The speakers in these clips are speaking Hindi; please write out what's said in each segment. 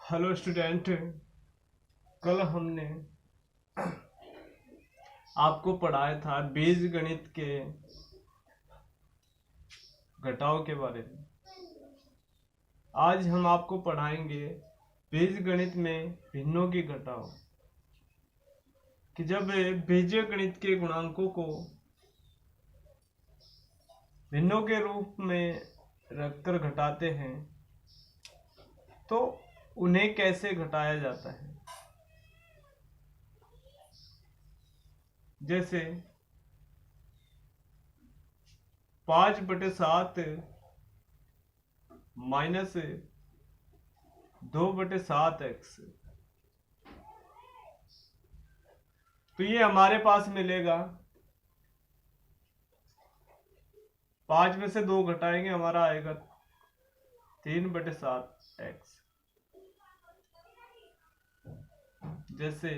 Hello student. कल हमने आपको पढ़ाया था बीजगणित के घटाव के बारे में। आज हम आपको पढ़ाएंगे बीजगणित में भिन्नों की घटाव, कि जब बीजगणित के गुणांकों को भिन्नों के रूप में रखकर घटाते हैं तो उन्हें कैसे घटाया जाता है। जैसे 5/7 माइनस 2/7x, तो ये हमारे पास मिलेगा। 5 में से 2 घटाएंगे, हमारा आएगा 3/7x। जैसे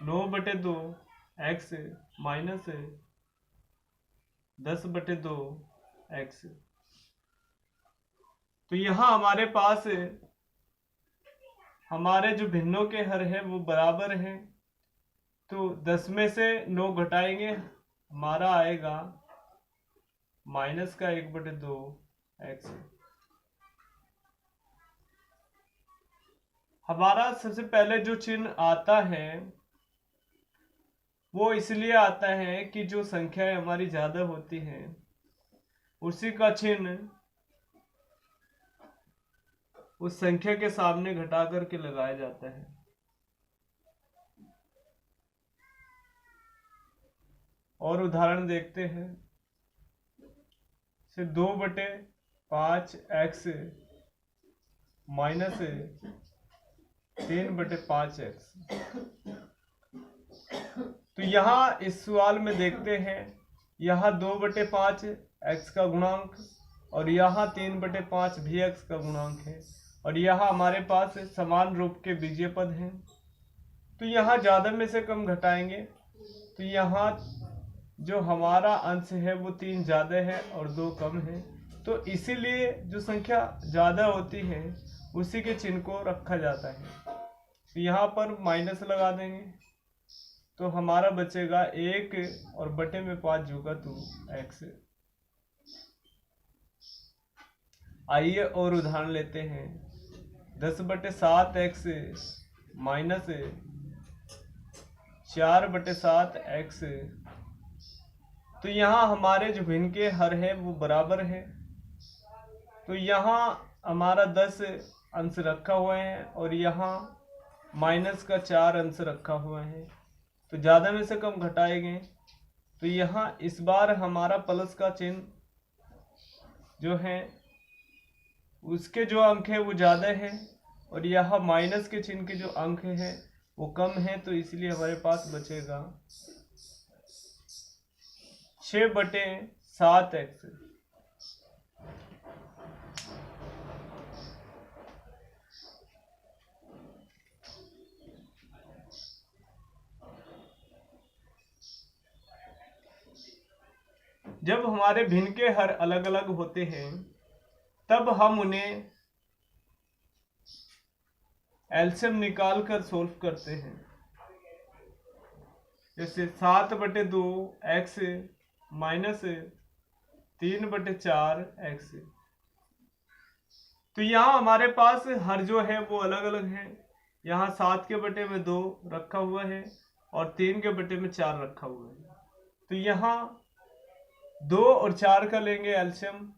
9/2x माइनस 10/2x, तो यहां हमारे पास हमारे जो भिन्नों के हर है वो बराबर हैं, तो 10 में से 9 घटाएंगे, हमारा आएगा -1/2x। हमारा सबसे पहले जो चिन्ह आता है वो इसलिए आता है कि जो संख्याएं हमारी ज्यादा होती हैं उसी का चिन्ह उस संख्या के सामने घटा करके लगाया जाता है। और उदाहरण देखते हैं। 2/5x माइनस 3/5x, तो यहाँ इस सवाल में देखते हैं, यहाँ 2/5 x का गुणांक और यहाँ 3/5 भी x का गुणांक है, और यहाँ हमारे पास समान रूप के बीजीय पद हैं। तो यहाँ ज्यादा में से कम घटाएंगे, तो यहाँ जो हमारा अंश है वो 3 ज्यादा है और 2 कम है, तो इसीलिए जो संख्या ज्यादा होती है उसी के चिन्ह को रखा जाता है। तो यहाँ पर माइनस लगा देंगे, तो हमारा बचेगा 1 और बटे में 5 होगा 2x। आइए और उदाहरण लेते हैं। 10/7x माइनस 4/7x, तो यहाँ हमारे जो भिन्न के हर है वो बराबर है, तो यहाँ हमारा 10 अंश रखा हुआ है और यहाँ -4 अंश रखा हुआ है, तो ज्यादा में से कम घटाएंगे, तो यहाँ इस बार हमारा प्लस का चिन्ह जो है उसके जो अंक है वो ज्यादा है, और यहाँ माइनस के चिन्ह के जो अंक है वो कम है, तो इसलिए हमारे पास बचेगा 6/7x। जब हमारे भिन्न के हर अलग अलग होते हैं तब हम उन्हें एलसीएम निकाल कर सोल्व करते हैं। जैसे 7/2x माइनस 3/4x, तो यहाँ हमारे पास हर जो है वो अलग अलग है। यहाँ 7 के बटे में 2 रखा हुआ है और 3 के बटे में 4 रखा हुआ है, तो यहाँ 2 और 4 का लेंगे एलसीएम,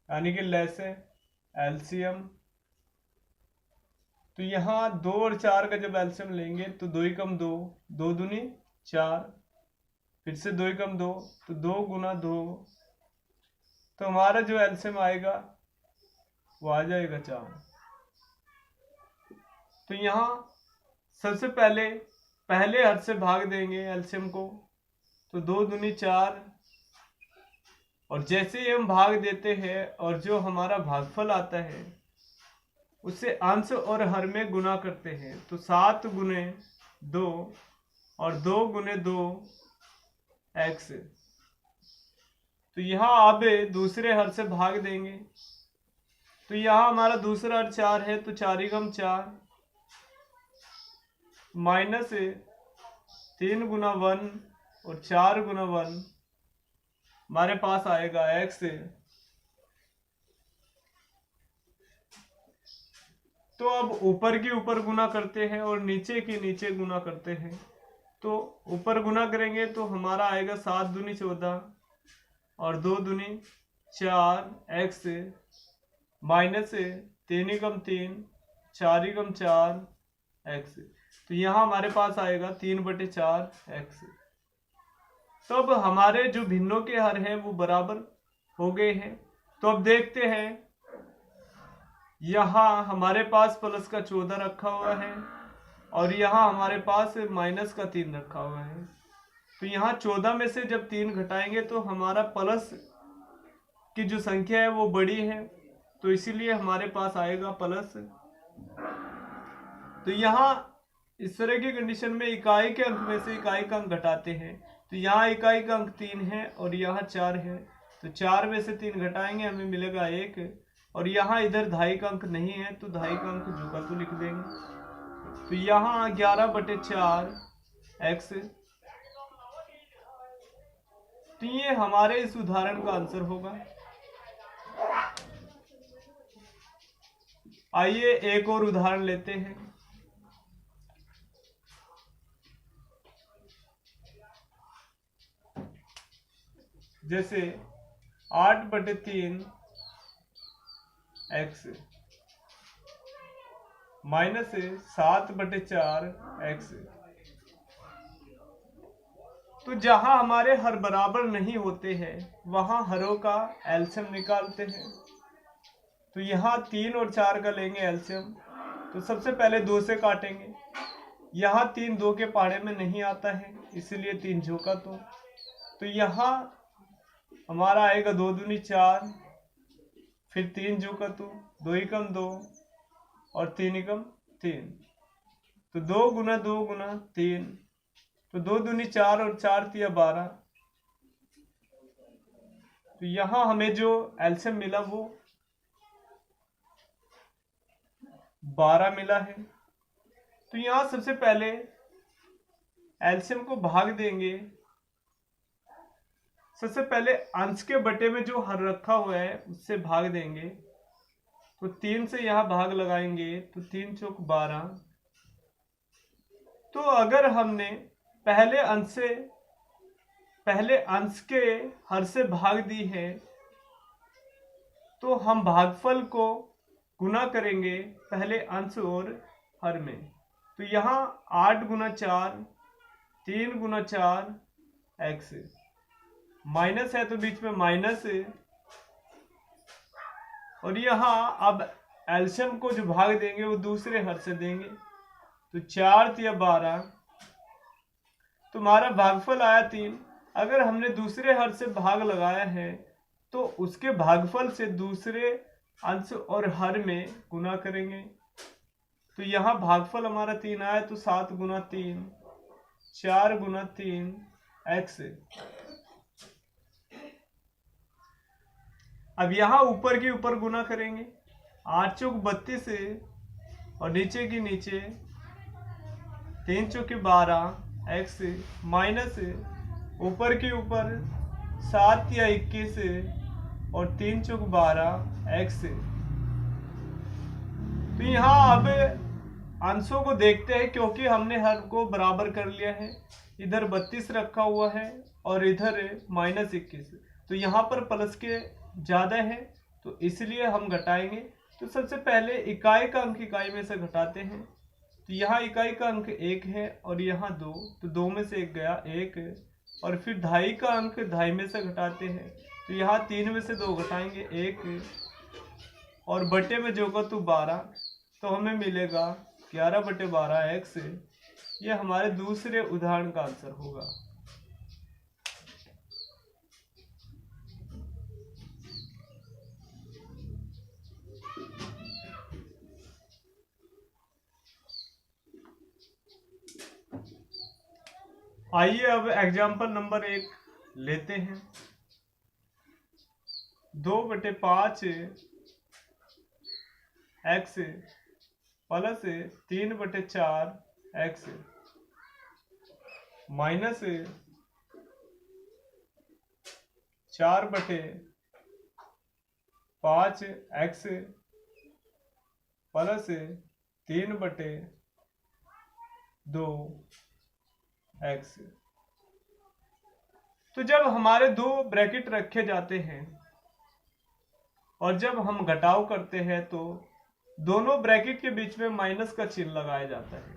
यानी कि लेस है एलसीएम। तो यहाँ 2 और 4 का जब एलसीएम लेंगे तो 2 कम 2, 2 दूनी 4, फिर से 2 कम 2, तो 2 गुना 2, तो हमारा जो एलसीएम आएगा वो आ जाएगा 4। तो यहाँ सबसे पहले हर से भाग देंगे एलसीएम को, तो 2 दूनी 4, और जैसे ही हम भाग देते हैं और जो हमारा भागफल आता है उससे अंश और हर में गुना करते हैं, तो 7 गुने 2 और 2 गुने 2 x, तो यहाँ अब दूसरे हर से भाग देंगे, तो यहाँ हमारा दूसरा 4 है, तो 4 एकम 4 माइनस 3 गुना 1 और 4 गुना 1 हमारे पास आएगा x। तो अब ऊपर की ऊपर गुना करते हैं और नीचे की नीचे गुना करते हैं। तो ऊपर गुना करेंगे तो हमारा आएगा 7 दूनी 14 और 2 दूनी 4 x माइनस 3 एकम 3 4 एकम 4 x। तो यहाँ हमारे पास आएगा 3/4 x। तो अब हमारे जो भिन्नों के हर हैं वो बराबर हो गए हैं। तो अब देखते हैं, यहाँ हमारे पास प्लस का 14 रखा हुआ है और यहाँ हमारे पास माइनस का 3 रखा हुआ है। तो यहाँ 14 में से जब 3 घटाएंगे तो हमारा प्लस की जो संख्या है वो बड़ी है, तो इसीलिए हमारे पास आएगा प्लस। तो यहाँ इस तरह की कंडीशन में इकाई के अंक में से इकाई का अंक घटाते हैं। तो यहाँ इकाई का अंक 3 है और यहाँ 4 है, तो 4 में से 3 घटाएंगे हमें मिलेगा 1। और यहाँ इधर धाई का अंक नहीं है तो धाई का अंक जुगा तो लिख देंगे। तो यहाँ 11/4 x। तो ये हमारे इस उदाहरण का आंसर होगा। आइए एक और उदाहरण लेते हैं। जैसे 8/3 x माइनस 7/4 x। तो जहां हमारे हर बराबर नहीं होते हैं वहां हरों का एलसीएम निकालते हैं। तो यहाँ 3 और 4 का लेंगे एलसीएम। तो सबसे पहले 2 से काटेंगे। यहाँ 3 2 के पहाड़े में नहीं आता है, इसलिए 3 झोंका तो यहाँ हमारा आएगा 2 दूनी 4, फिर 3 झोंका 2 एकम 2 और 3 एकम 3। तो 2 गुना 2 गुना 3, तो 2 दूनी 4 और 4 तिया 12। तो यहाँ हमें जो एलसीएम मिला वो 12 मिला है। तो यहाँ सबसे पहले एलसीएम को भाग देंगे। सबसे पहले अंश के बटे में जो हर रखा हुआ है उससे भाग देंगे। तो 3 से यहाँ भाग लगाएंगे तो 3 चौक 12। तो अगर हमने पहले अंश के हर से भाग दी है तो हम भागफल को गुना करेंगे पहले अंश और हर में। तो यहाँ 8 गुना 4 3 गुना 4 x माइनस है तो बीच में माइनस है। और यहाँ अब एलसीएम को जो भाग देंगे वो दूसरे हर से देंगे। तो 4 तिया 12, तुम्हारा भागफल आया 3। अगर हमने दूसरे हर से भाग लगाया है तो उसके भागफल से दूसरे अंश और हर में गुना करेंगे। तो यहाँ भागफल हमारा 3 आया, तो 7 गुना 3 4 गुना 3 x। अब यहाँ ऊपर के ऊपर गुना करेंगे। 8 चौक 32 और नीचे की नीचे 3 चौके 12 x माइनस ऊपर के ऊपर 7 या 21 और 3 चौक 12 x। तो यहाँ अब अंशों को देखते हैं, क्योंकि हमने हर को बराबर कर लिया है। इधर 32 रखा हुआ है और इधर -21। तो यहाँ पर प्लस के ज्यादा है तो इसलिए हम घटाएंगे। तो सबसे पहले इकाई का अंक इकाई में से घटाते हैं। तो यहाँ इकाई का अंक 1 है और यहाँ 2, तो 2 में से 1 गया 1। और फिर धाई का अंक धाई में से घटाते हैं। तो यहाँ 3 में से 2 घटाएंगे 1 और बटे में जो का तो 12, तो हमें मिलेगा 11/12 x। ये हमारे दूसरे उदाहरण का आंसर होगा। आइए अब एग्जाम्पल नंबर 1 लेते हैं। 2/5 x plus 3/4 x minus 4/5 x plus 3/2 x. तो जब हमारे दो ब्रैकेट रखे जाते हैं और जब हम घटाव करते हैं तो दोनों ब्रैकेट के बीच में माइनस का चिन्ह लगाया जाता है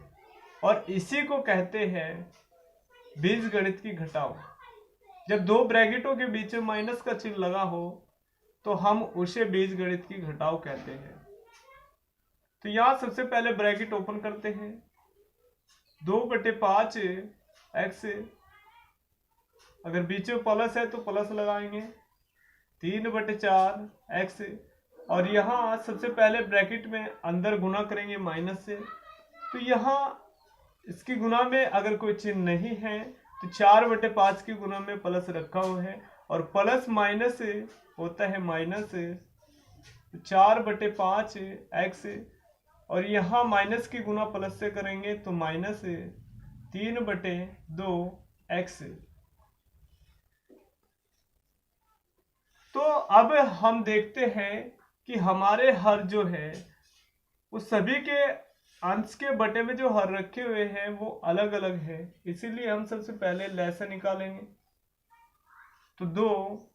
और इसी को कहते हैं बीजगणित की घटाव। जब दो ब्रैकेटों के बीच में माइनस का चिन्ह लगा हो तो हम उसे बीजगणित की घटाव कहते हैं। तो यहां सबसे पहले ब्रैकेट ओपन करते हैं, 2/5 एक्स, अगर बीच में प्लस है तो प्लस लगाएंगे, 3/4 एक्स, और यहाँ सबसे पहले ब्रैकेट में अंदर गुना करेंगे माइनस से। तो यहाँ इसकी गुना में अगर कोई चिन्ह नहीं है तो 4/5 की गुना में प्लस रखा हुआ है और प्लस माइनस होता है माइनस, 4/5 एक्स, और यहाँ माइनस की गुना प्लस से करेंगे तो माइनस 3/2 एक्स। तो अब हम देखते हैं कि हमारे हर जो है वो सभी के अंश के बटे में जो हर रखे हुए हैं वो अलग अलग है, इसीलिए हम सबसे पहले लैसे निकालेंगे। तो 2,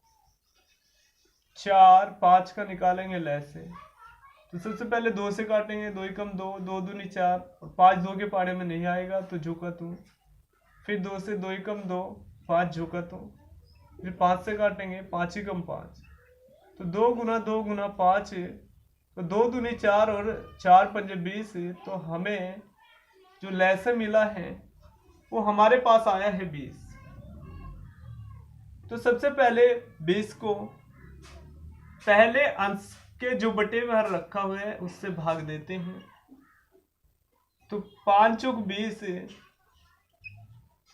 4, 5 का निकालेंगे लैसे। तो सबसे पहले 2 से काटेंगे, 2 कम 2, 2 दूनी 4, और 5 2 के पाड़े में नहीं आएगा तो झुका तू। फिर 2 से 2 कम 2, 5 झुका तू। फिर 5 से काटेंगे, 5 कम 5, तो 2 गुना 2 गुना 5, तो 2 दूनी 4 और 4 पंजे 20। तो हमें जो लैसे मिला है वो हमारे पास आया है 20। तो सबसे पहले 20 को पहले अंश के जो बटे में हर रखा हुआ है उससे भाग देते हैं। तो 5 चौक 20।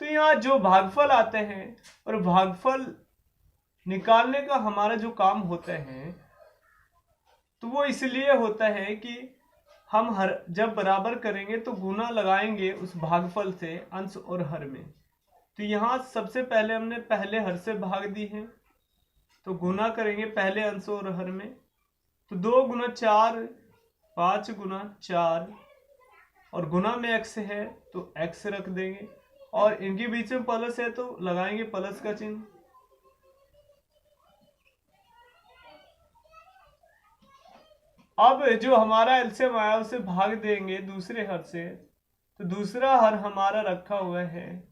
तो यहाँ जो भागफल आते हैं और भागफल निकालने का हमारा जो काम होता है तो वो इसलिए होता है कि हम हर जब बराबर करेंगे तो गुना लगाएंगे उस भागफल से अंश और हर में। तो यहाँ सबसे पहले हमने पहले हर से भाग दी है तो गुना करेंगे पहले अंश और हर में। तो 2 गुना 4, 5 गुना 4, और गुना में x है तो x रख देंगे, और इनके बीच में प्लस है तो लगाएंगे प्लस का चिन्ह। अब जो हमारा एलसीएम आया उसे भाग देंगे दूसरे हर से। तो दूसरा हर हमारा रखा हुआ है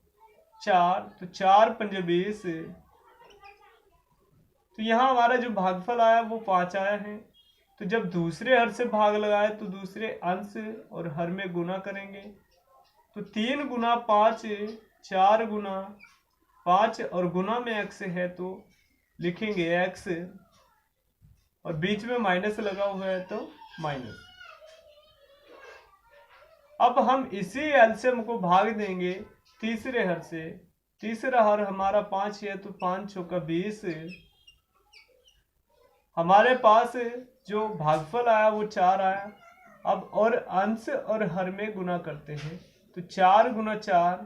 4, तो 4 पंजे 20। तो यहाँ हमारा जो भागफल आया वो 5 आया है। तो जब दूसरे हर से भाग लगाए तो दूसरे अंश और हर में गुना करेंगे। तो 3 गुना 5, 4 गुना 5, और गुना में x है तो लिखेंगे x, और बीच में माइनस लगा हुआ है तो माइनस। अब हम इसी एलसीएम को भाग देंगे तीसरे हर से। तीसरा हर हमारा 5 है तो 5 चौका 20। हमारे पास जो भागफल आया वो 4 आया। अब और अंश और हर में गुना करते हैं। तो 4 गुना 4,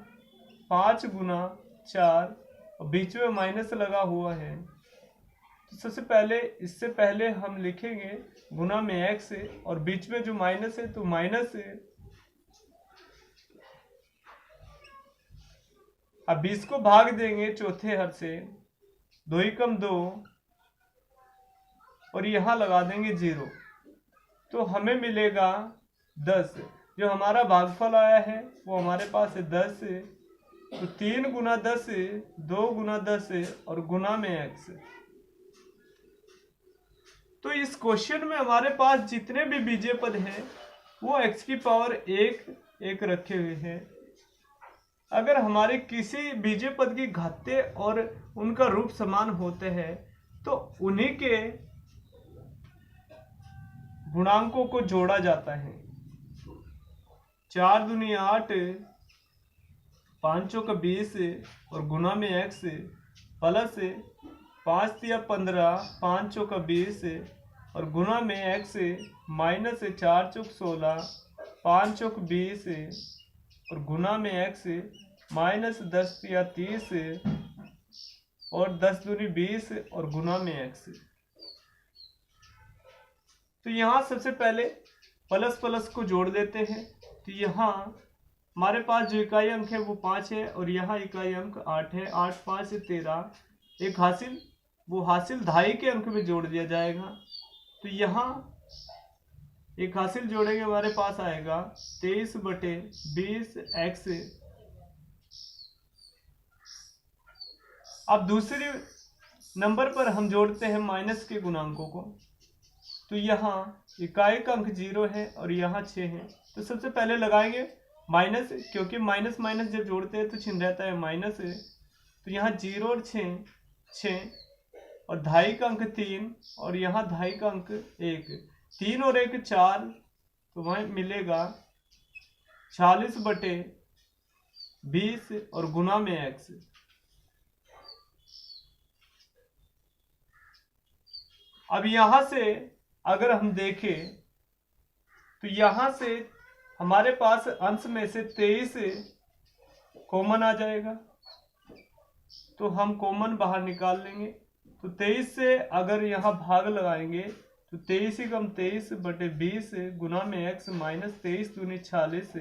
5 गुना 4, और बीच में माइनस लगा हुआ है। तो सबसे पहले इससे पहले हम लिखेंगे गुना में x, और बीच में जो माइनस है तो माइनस। अब 20 को भाग देंगे चौथे हर से, 2 कम 2, और यहां लगा देंगे 0। तो हमें मिलेगा 10। जो हमारा भागफल आया है वो हमारे पास है 10। तो 3 गुना 10, 2 गुना 10, और गुना में x। तो इस क्वेश्चन में हमारे पास जितने भी बीजीय पद हैं वो x की पावर 1 रखे हुए हैं। अगर हमारे किसी बीजीय पद की घाते और उनका रूप समान होते हैं तो उन्हीं के गुणांकों को जोड़ा जाता है। 4 दूनी 8, 5 चौका 20, और गुना में x प्लस 5 तिया 15, 5 चौका 20, और गुना में x माइनस 4 चौक 16, 5 चौक 20 और गुना में x माइनस 10 या 30 और 10 दूनी 20 और गुना में x। तो यहाँ सबसे पहले प्लस प्लस को जोड़ देते हैं। तो यहाँ हमारे पास जो इकाई अंक है वो 5 है और यहाँ इकाई अंक 8 है। 8 5 13, एक हासिल वो हासिल ढाई के अंक में जोड़ दिया जाएगा। तो यहाँ एक हासिल जोड़ेंगे, हमारे पास आएगा 23/20x। अब दूसरे नंबर पर हम जोड़ते हैं माइनस के गुणांकों को। तो यहाँ इकाई का अंक 0 है और यहाँ 6 है। तो सबसे पहले लगाएंगे माइनस, क्योंकि माइनस माइनस जब जोड़ते हैं तो चिन्ह रहता है माइनस। तो यहाँ 0 और 6 और ढाई का अंक 3 और यहाँ ढाई का अंक 1, 3 और 1 4, तो वह मिलेगा 40/20 और गुना में x। अब यहां से अगर हम देखें तो यहां से हमारे पास अंश में से 23 कॉमन आ जाएगा। तो हम कॉमन बाहर निकाल लेंगे। तो 23 से अगर यहाँ भाग लगाएंगे तो 23 ही कम 23/20 गुना में x माइनस 23 दूनी 40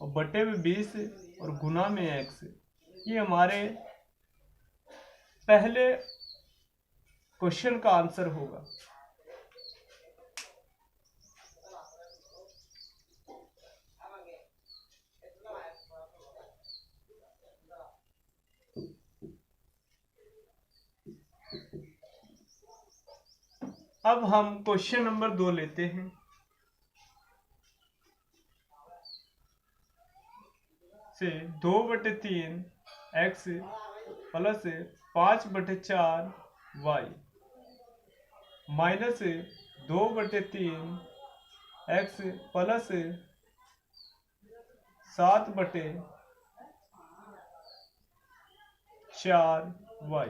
और बटे में 20 और गुना में x। ये हमारे पहले क्वेश्चन का आंसर होगा। अब हम क्वेश्चन नंबर 2 लेते हैं। से 2/3 x plus 5/4 y minus 2/3 x plus 7/4 y।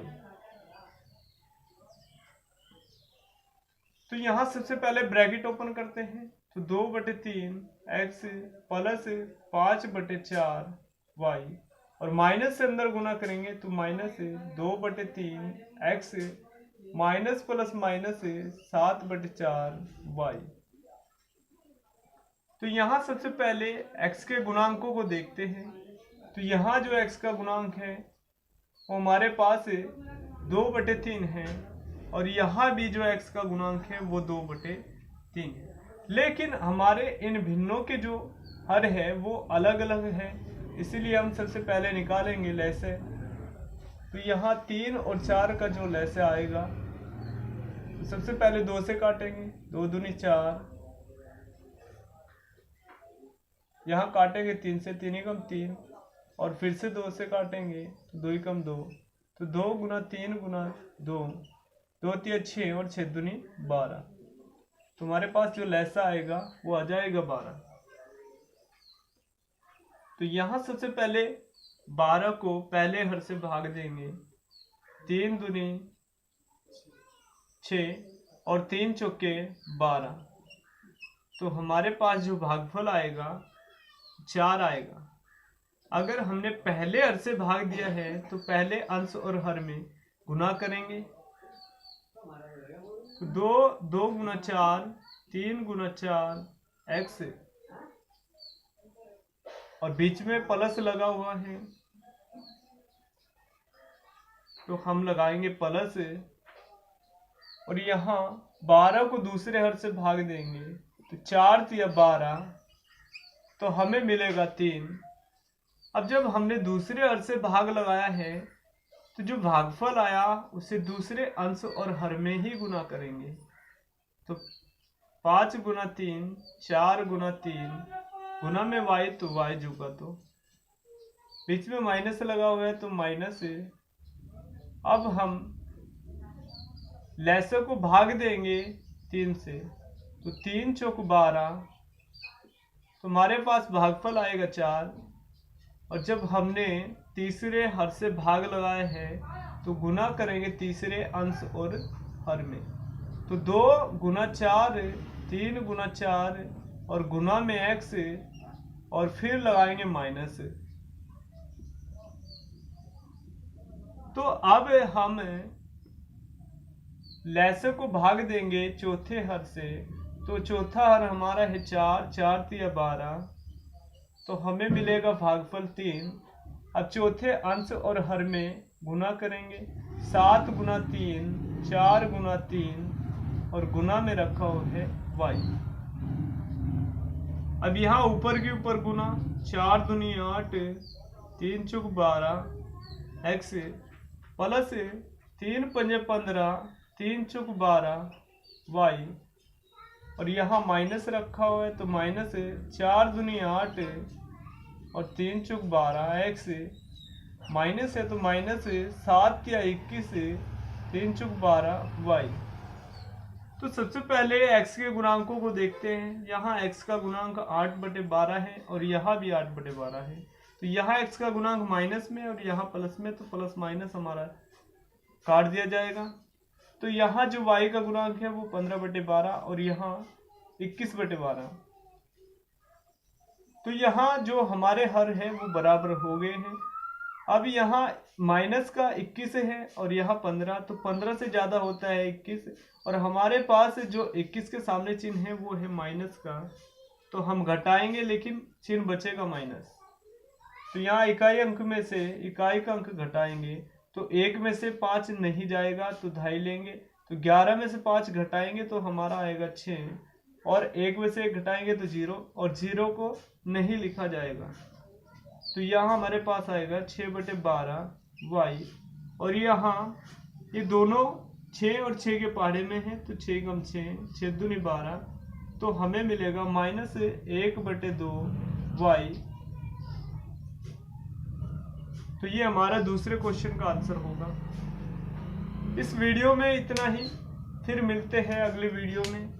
तो यहां सबसे पहले ब्रैकेट ओपन करते हैं। तो 2/3 x प्लस 5/4 y और माइनस से अंदर गुना करेंगे तो minus 2/3 x minus plus minus 7/4 y। तो यहाँ सबसे पहले x के गुणांकों को देखते हैं। तो यहाँ जो x का गुणांक है वो हमारे पास 2/3 है और यहाँ भी जो x का गुणांक है वो 2/3 है। लेकिन हमारे इन भिन्नों के जो हर है वो अलग अलग है, इसीलिए हम सबसे पहले निकालेंगे लैसे। तो यहाँ 3 और 4 का जो लैसे आएगा तो सबसे पहले 2 से काटेंगे, 2 दूनी 4, यहाँ काटेंगे 3 से, 3 एकम 3 और फिर से 2 से काटेंगे तो 2 एकम 2, तो 2 गुना 3 गुना 2, 2 3 6 और 6 दूनी 12। तुम्हारे पास जो लैसा आएगा वो आ जाएगा 12। तो यहाँ सबसे पहले 12 को पहले हर से भाग देंगे। 3 दूनी 6 और 3 चौके 12, तो हमारे पास जो भागफल आएगा 4 आएगा। अगर हमने पहले हर से भाग दिया है तो पहले अंश और हर में गुना करेंगे। 2 गुना 4, 3 गुना 4 x और बीच में प्लस लगा हुआ है तो हम लगाएंगे प्लस और यहाँ 12 को दूसरे हर से भाग देंगे तो 4 या 12, तो हमें मिलेगा 3। अब जब हमने दूसरे हर से भाग लगाया है तो जो भागफल आया उसे दूसरे अंश और हर में ही गुना करेंगे। तो 5 गुना 3, 4 गुना 3 गुना में y, तो y जुगा, तो बीच में माइनस लगा हुआ है तो माइनस है। अब हम लैसे को भाग देंगे 3 से, तो 3 चौक 12, तो हमारे पास भागफल आएगा 4। और जब हमने तीसरे हर से भाग लगाए हैं तो गुना करेंगे तीसरे अंश और हर में, तो 2 गुना 4, 3 गुना 4 और गुना में x और फिर लगाएंगे माइनस। तो अब हम लैसे को भाग देंगे चौथे हर से। तो चौथा हर हमारा है 4, 4 तिया 12, तो हमें मिलेगा भागफल 3। अब चौथे अंश और हर में गुना करेंगे। 7 गुना 3, 4 गुना 3 और गुना में रखा हुआ है y। अब यहाँ ऊपर के ऊपर गुना, 4 दूनी 8, 3 चौक 12 x प्लस 3 पंजे 15, 3 चौक 12 y और यहाँ माइनस रखा हुआ है, तो माइनस 4 दूनी 8 और 3 चौक 12 x माइनस है, तो माइनस 7 या 21, 3 चौक 12 y। तो सबसे पहले x के गुणांकों को देखते हैं। यहाँ x का गुणांक 8/12 है और यहाँ भी 8/12 है। तो यहाँ x का गुणांक माइनस में और यहाँ प्लस में, तो प्लस माइनस हमारा काट दिया जाएगा। तो यहाँ जो y का गुणांक है वो 15/12 और यहाँ 21/12। तो यहाँ जो हमारे हर है वो बराबर हो गए हैं। अब यहाँ माइनस का 21 है और यहाँ 15, तो 15 से ज्यादा होता है 21 और हमारे पास जो 21 के सामने चिन्ह है वो है माइनस का, तो हम घटाएंगे लेकिन चिन्ह बचेगा माइनस। तो यहाँ इकाई अंक में से इकाई का अंक घटाएंगे, तो 1 में से 5 नहीं जाएगा तो 2.5 लेंगे। तो 11 में से 5 घटाएंगे तो हमारा आएगा 6 और 1 में से 1 घटाएंगे तो 0 और 0 को नहीं लिखा जाएगा। तो यहाँ हमारे पास आएगा 6/12 y और यहाँ ये दोनों 6 और 6 के पहाड़े में है, तो 6 कम 6, 6 दूनी 12, तो हमें मिलेगा -1/2 y। तो ये हमारा दूसरे क्वेश्चन का आंसर होगा। इस वीडियो में इतना ही, फिर मिलते हैं अगले वीडियो में।